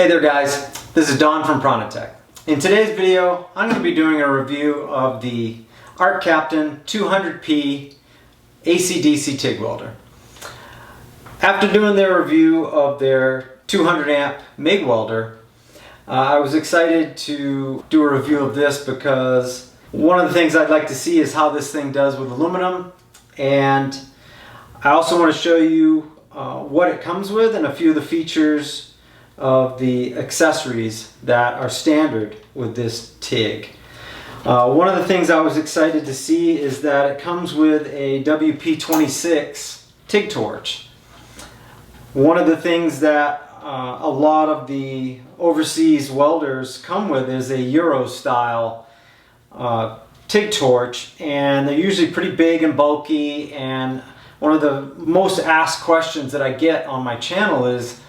Hey there guys, this is Don from Prana-Tech. In today's video, I'm going to be doing a review of the Arc Captain 200P AC/DC TIG welder. After doing their review of their 200 amp MIG welder, I was excited to do a review of this because one of the things I'd like to see is how this thing does with aluminum, and I also want to show you what it comes with and a few of the features of the accessories that are standard with this TIG. One of the things I was excited to see is that it comes with a WP26 TIG torch. One of the things that a lot of the overseas welders come with is a Euro style TIG torch, and they're usually pretty big and bulky, and one of the most asked questions that I get on my channel is,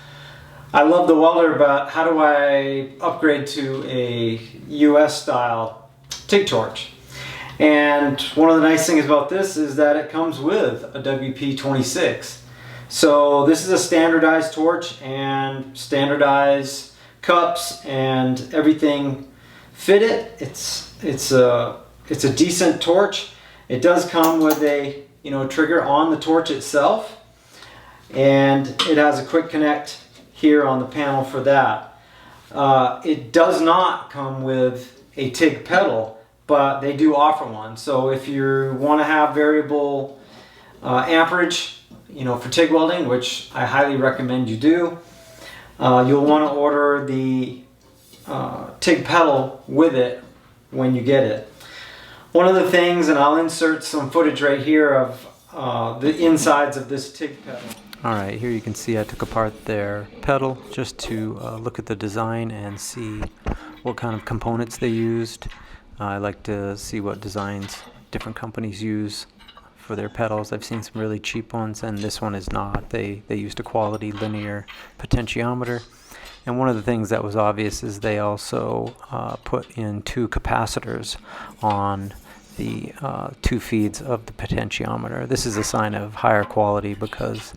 I love the welder, but how do I upgrade to a US style TIG torch? And one of the nice things about this is that it comes with a WP26. So this is a standardized torch, and standardized cups and everything fit it. It's a decent torch. It does come with a trigger on the torch itself, and it has a quick connect here on the panel for that. It does not come with a TIG pedal, but they do offer one. So if you want to have variable amperage, for TIG welding, which I highly recommend you do, you'll want to order the TIG pedal with it when you get it. One of the things, and I'll insert some footage right here of the insides of this TIG pedal. Alright, here you can see I took apart their pedal just to look at the design and see what kind of components they used. I like to see what designs different companies use for their pedals. I've seen some really cheap ones, and this one is not. They used a quality linear potentiometer. And one of the things that was obvious is they also put in 2 capacitors on the 2 feeds of the potentiometer. This is a sign of higher quality because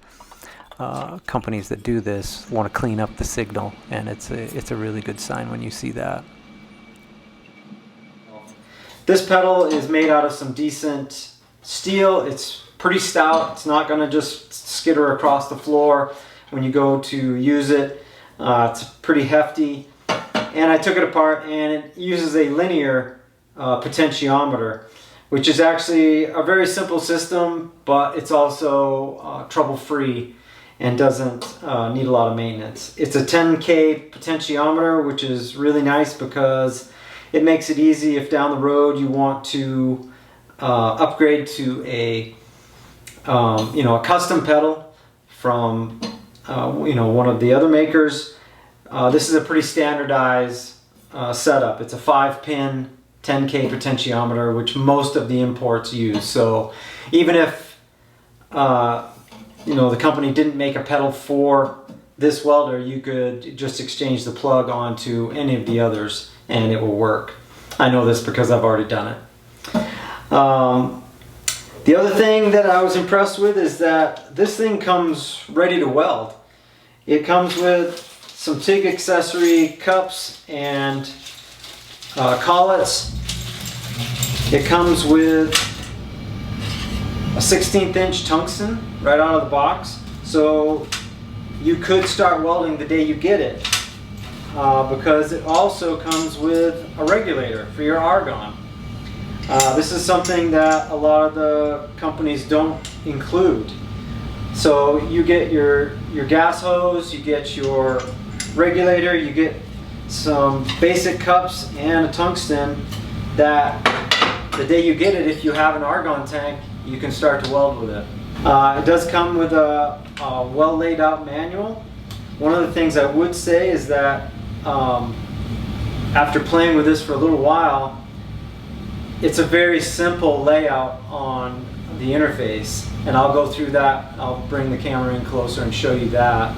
companies that do this want to clean up the signal, and it's a really good sign when you see that. This pedal is made out of some decent steel. It's pretty stout. It's not going to just skitter across the floor when you go to use it. It's pretty hefty, and I took it apart, and it uses a linear potentiometer, which is actually a very simple system, but it's also trouble-free and doesn't need a lot of maintenance. It's a 10K potentiometer, which is really nice because it makes it easy if down the road you want to upgrade to a a custom pedal from one of the other makers. This is a pretty standardized setup. It's a 5-pin 10K potentiometer, which most of the imports use. So even if the company didn't make a pedal for this welder, you could just exchange the plug onto any of the others and it will work. I know this because I've already done it. The other thing that I was impressed with is that this thing comes ready to weld. It comes with some TIG accessory cups and collets. It comes with a 1/16 inch tungsten right out of the box, so you could start welding the day you get it, because it also comes with a regulator for your argon. This is something that a lot of the companies don't include. So you get your gas hose, you get your regulator, you get some basic cups and a tungsten that the day you get it, if you have an argon tank, you can start to weld with it. It does come with a well laid out manual. One of the things I would say is that after playing with this for a little while, it's a very simple layout on the interface, and I'll go through that. I'll bring the camera in closer and show you that.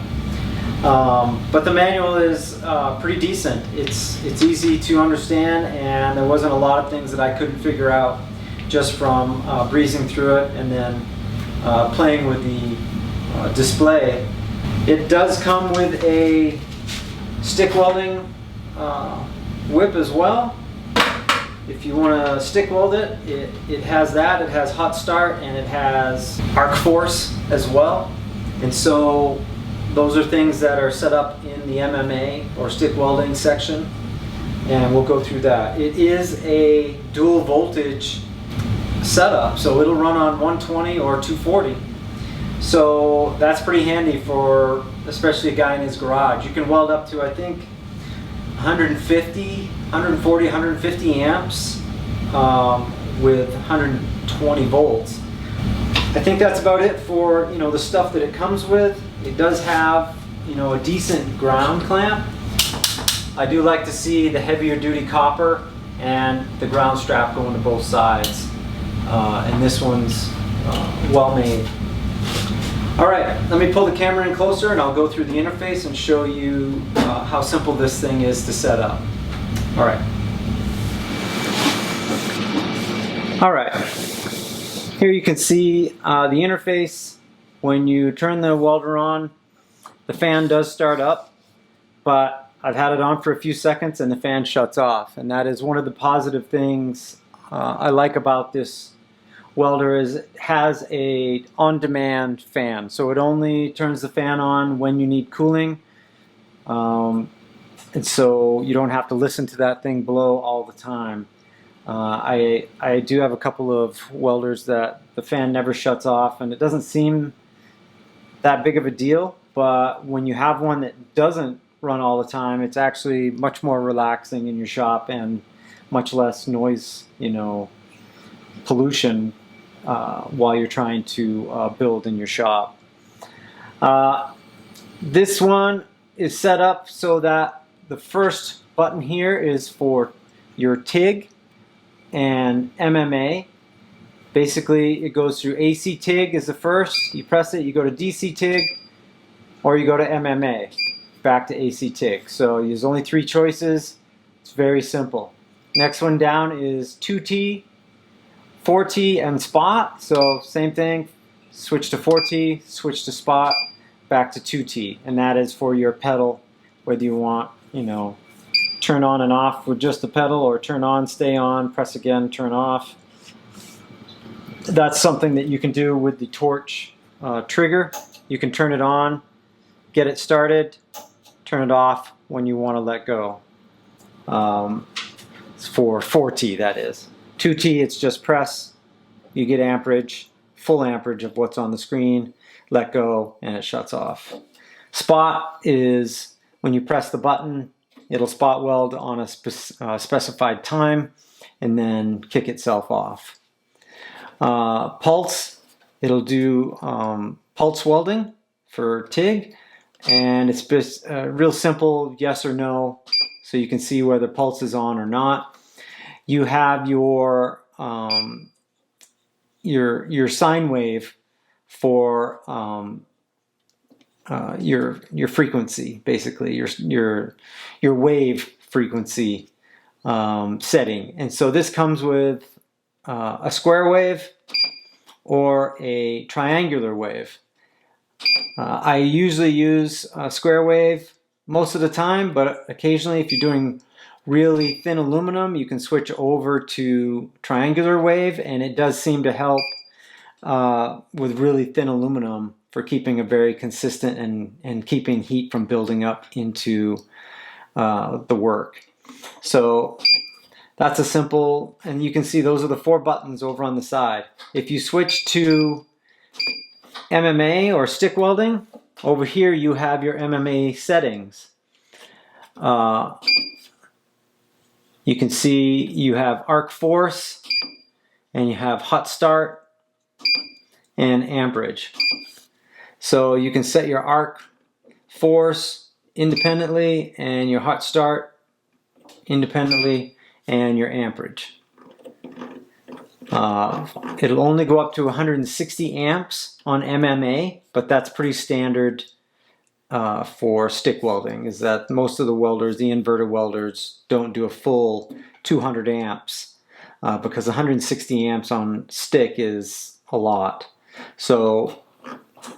But the manual is pretty decent. It's easy to understand, and there wasn't a lot of things that I couldn't figure out just from breezing through it and then playing with the display. It does come with a stick welding whip as well. If you want to stick weld it, it has that. It has hot start and it has arc force as well. And so those are things that are set up in the MMA or stick welding section, and we'll go through that. It is a dual voltage setup, so it'll run on 120 or 240. So that's pretty handy for especially a guy in his garage. You can weld up to, I think, 140, 150 amps with 120 volts. I think that's about it for the stuff that it comes with. It does have a decent ground clamp. I do like to see the heavier duty copper and the ground strap going to both sides. And this one's well made. Alright, let me pull the camera in closer and I'll go through the interface and show you how simple this thing is to set up. Alright. Alright, here you can see the interface. When you turn the welder on, the fan does start up, but I've had it on for a few seconds and the fan shuts off. And that is one of the positive things I like about this welder, is it has a on-demand fan. So it only turns the fan on when you need cooling. And so you don't have to listen to that thing blow all the time. I do have a couple of welders that the fan never shuts off, and it doesn't seem that big of a deal, but when you have one that doesn't run all the time, it's actually much more relaxing in your shop and much less noise, pollution while you're trying to build in your shop. This one is set up so that the first button here is for your TIG and MMA. Basically, it goes through AC TIG is the first. You press it, you go to DC TIG, or you go to MMA, back to AC TIG. So there's only 3 choices. It's very simple. Next one down is 2T, 4T, and spot. So same thing, switch to 4T, switch to spot, back to 2T. And that is for your pedal, whether you want, turn on and off with just the pedal, or turn on, stay on, press again, turn off. That's something that you can do with the torch trigger. You can turn it on, get it started, turn it off when you want to let go. It's for 4T, that is. 2T, it's just press, you get amperage, full amperage of what's on the screen, let go, and it shuts off. Spot is when you press the button, it'll spot weld on a specified time and then kick itself off. Pulse, it'll do pulse welding for TIG, and it's just real simple, yes or no, so you can see whether pulse is on or not. You have your sine wave for your frequency, basically your wave frequency setting. And so this comes with a square wave or a triangular wave. I usually use a square wave most of the time, but occasionally if you're doing really thin aluminum, you can switch over to triangular wave, and it does seem to help with really thin aluminum for keeping a very consistent and keeping heat from building up into the work. So that's a simple, and you can see those are the 4 buttons over on the side. If you switch to MMA or stick welding, over here you have your MMA settings. You can see you have arc force, and you have hot start and amperage. So you can set your arc force independently and your hot start independently and your amperage. It'll only go up to 160 amps on MMA, but that's pretty standard for stick welding, is that most of the welders, the inverter welders, don't do a full 200 amps because 160 amps on stick is a lot. So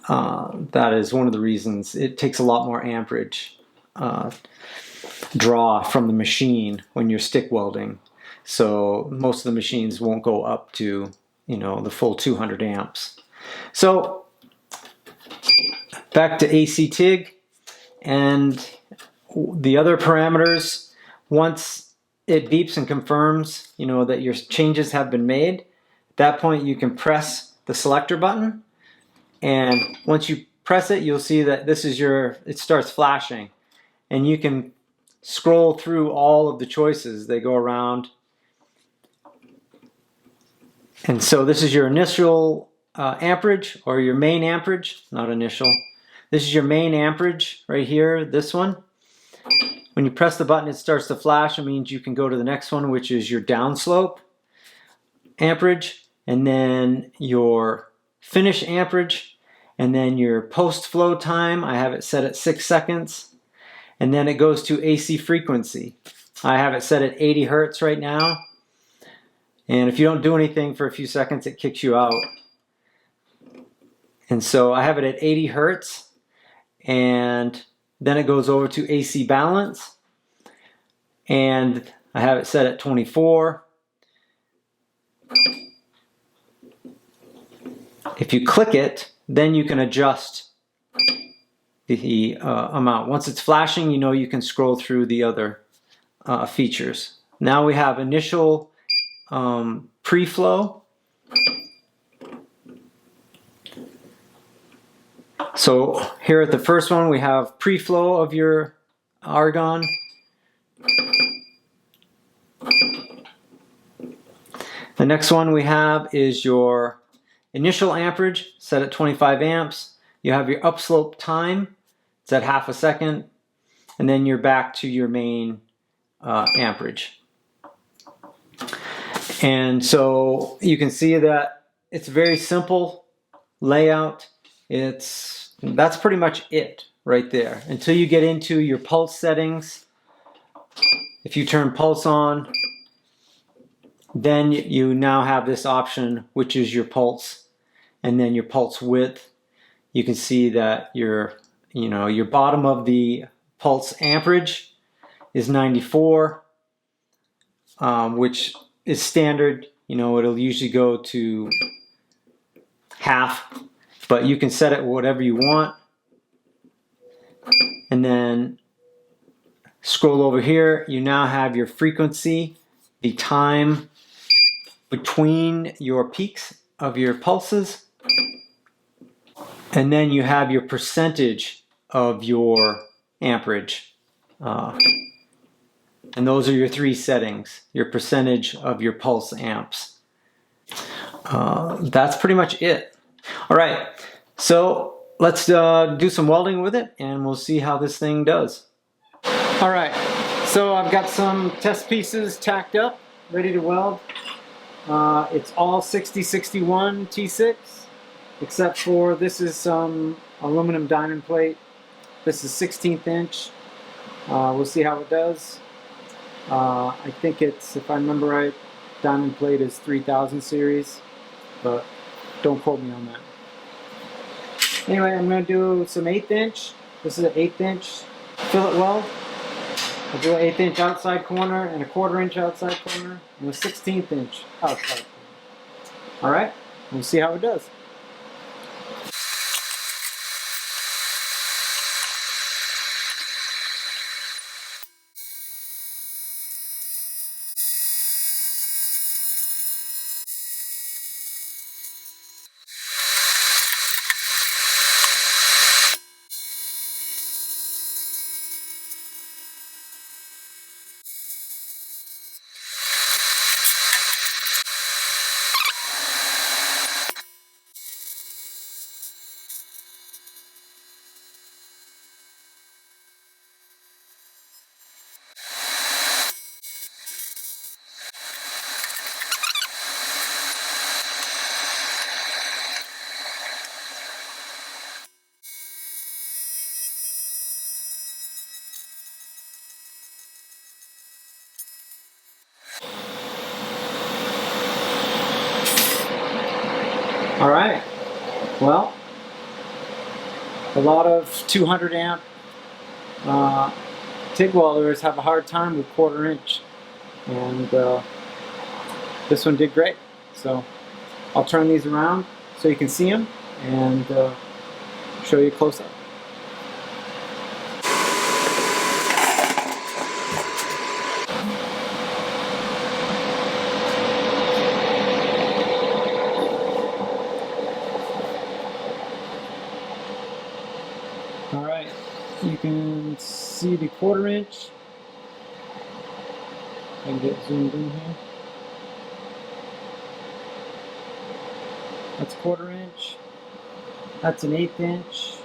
that is one of the reasons it takes a lot more amperage draw from the machine when you're stick welding. So most of the machines won't go up to, you know, the full 200 amps. So back to AC TIG and the other parameters. Once it beeps and confirms, you know, that your changes have been made, at that point you can press the selector button, and once you press it, you'll see that this is it starts flashing, and you can scroll through all of the choices. They go around, and so this is your initial amperage, or your main amperage, not initial. This is your main amperage right here, this one. When you press the button, it starts to flash. It means you can go to the next one, which is your downslope amperage, and then your finish amperage, and then your post flow time. I have it set at 6 seconds. And then it goes to AC frequency. I have it set at 80 hertz right now. And if you don't do anything for a few seconds, it kicks you out. And so I have it at 80 hertz. And then it goes over to AC balance. And I have it set at 24. If you click it, then you can adjust the amount. Once it's flashing, you know you can scroll through the other features. Now we have initial pre-flow. So here at the first one, we have pre-flow of your argon. The next one we have is your initial amperage set at 25 amps. You have your upslope time. It's at half a second, and then you're back to your main amperage. And so you can see that it's a very simple layout. That's pretty much it right there until you get into your pulse settings. If you turn pulse on, then you now have this option, which is your pulse, and then your pulse width. You can see that your bottom of the pulse amperage is 94, which is standard. You know, it'll usually go to half, but you can set it whatever you want. And then scroll over here. You now have your frequency, the time between your peaks of your pulses. And then you have your percentage of your amperage. And those are your three settings, your percentage of your pulse amps. That's pretty much it. All right, so let's do some welding with it, and we'll see how this thing does. All right, so I've got some test pieces tacked up, ready to weld. It's all 6061 T6. Except for this is some aluminum diamond plate. This is 16th inch. We'll see how it does. I think it's, if I remember right, diamond plate is 3000 series, but don't quote me on that. Anyway, I'm going to do some 1/8 inch. This is an 1/8 inch fillet weld. I'll do an 1/8 inch outside corner and a 1/4 inch outside corner and a 16th inch outside corner. Alright, we'll see how it does. All right, well, a lot of 200 amp TIG welders have a hard time with 1/4 inch, and this one did great. So I'll turn these around so you can see them and show you close up. All right, you can see the 1/4 inch. I can get zoomed in here. That's 1/4 inch. That's an 1/8 inch.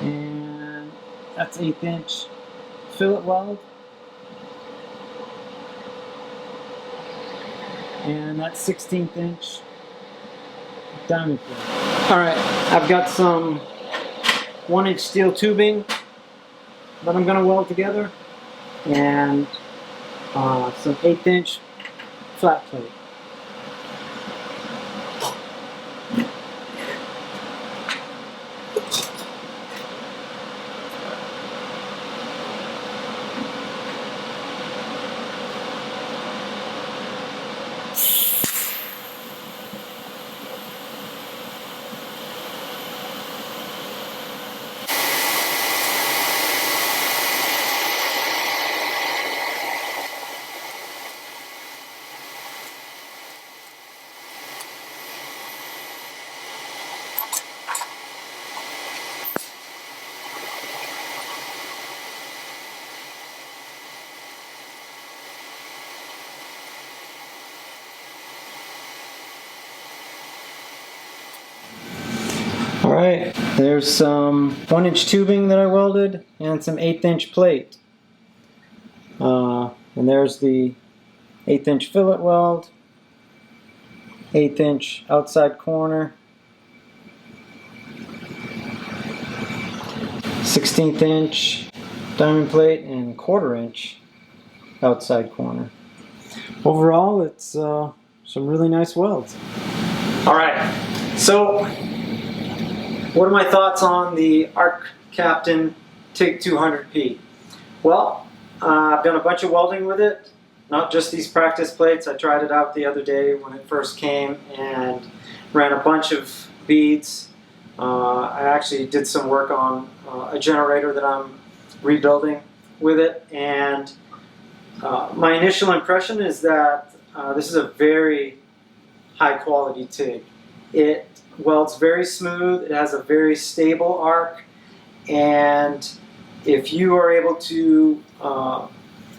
And that's 1/8 inch fillet weld. And that's 1/16 inch diamond plate. Alright, I've got some 1 inch steel tubing that I'm going to weld together, and some 1/8 inch flat plate. Alright, there's some 1 inch tubing that I welded and some 1/8 inch plate. And there's the 1/8 inch fillet weld, 1/8 inch outside corner, 1/16 inch diamond plate, and 1/4 inch outside corner. Overall, it's some really nice welds. Alright, so what are my thoughts on the Arc Captain TIG 200P? Well, I've done a bunch of welding with it, not just these practice plates. I tried it out the other day when it first came and ran a bunch of beads. I actually did some work on a generator that I'm rebuilding with it, and my initial impression is that this is a very high quality TIG. It welds very smooth, it has a very stable arc, and if you are able to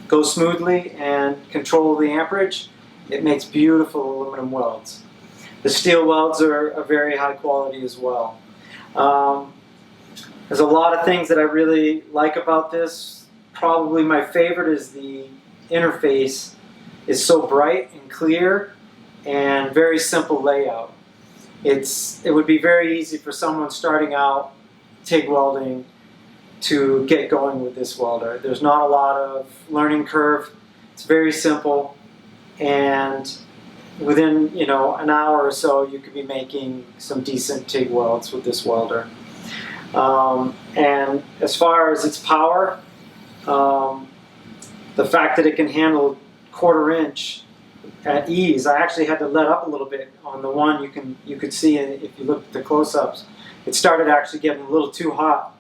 go smoothly and control the amperage, it makes beautiful aluminum welds. The steel welds are a very high quality as well. There's a lot of things that I really like about this. Probably my favorite is the interface is so bright and clear and very simple layout. It would be very easy for someone starting out TIG welding to get going with this welder. There's not a lot of learning curve. It's very simple, and within an hour or so you could be making some decent TIG welds with this welder. And as far as its power, the fact that it can handle 1/4 inch at ease. I actually had to let up a little bit on the one. You could see it if you look at the close-ups. It started actually getting a little too hot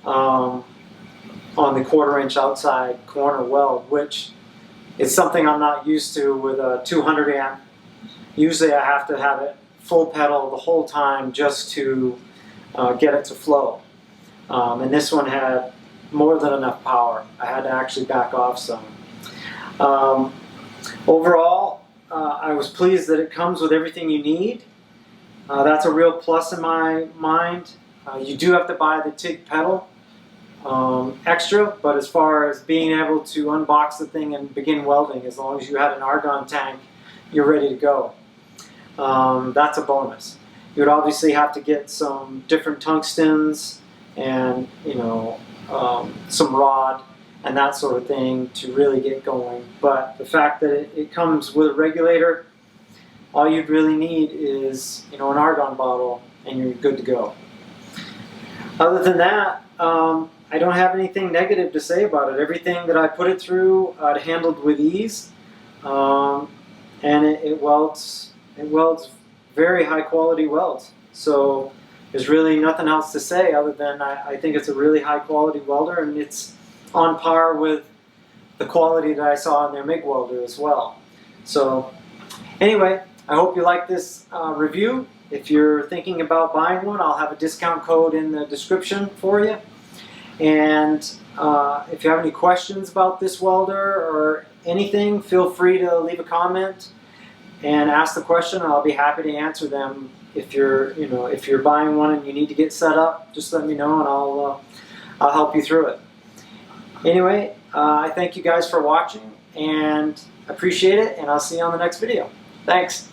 on the 1/4 inch outside corner weld, which is something I'm not used to with a 200 amp. Usually I have to have it full pedal the whole time just to get it to flow. And this one had more than enough power. I had to actually back off some. Overall, I was pleased that it comes with everything you need. That's a real plus in my mind. You do have to buy the TIG pedal extra, but as far as being able to unbox the thing and begin welding, as long as you had an argon tank, you're ready to go. That's a bonus. You would obviously have to get some different tungstens and some rod and that sort of thing to really get going. But the fact that it comes with a regulator, all you'd really need is an argon bottle and you're good to go. Other than that, I don't have anything negative to say about it. Everything that I put it through, it handled with ease, and it welds very high quality welds. So there's really nothing else to say other than I think it's a really high quality welder, and it's on par with the quality that I saw in their MIG welder as well. So anyway, I hope you like this review. If you're thinking about buying one, I'll have a discount code in the description for you. And if you have any questions about this welder or anything, feel free to leave a comment and ask the question. I'll be happy to answer them. If you're buying one and you need to get set up, just let me know and I'll help you through it. Anyway, I thank you guys for watching and appreciate it, and I'll see you on the next video. Thanks.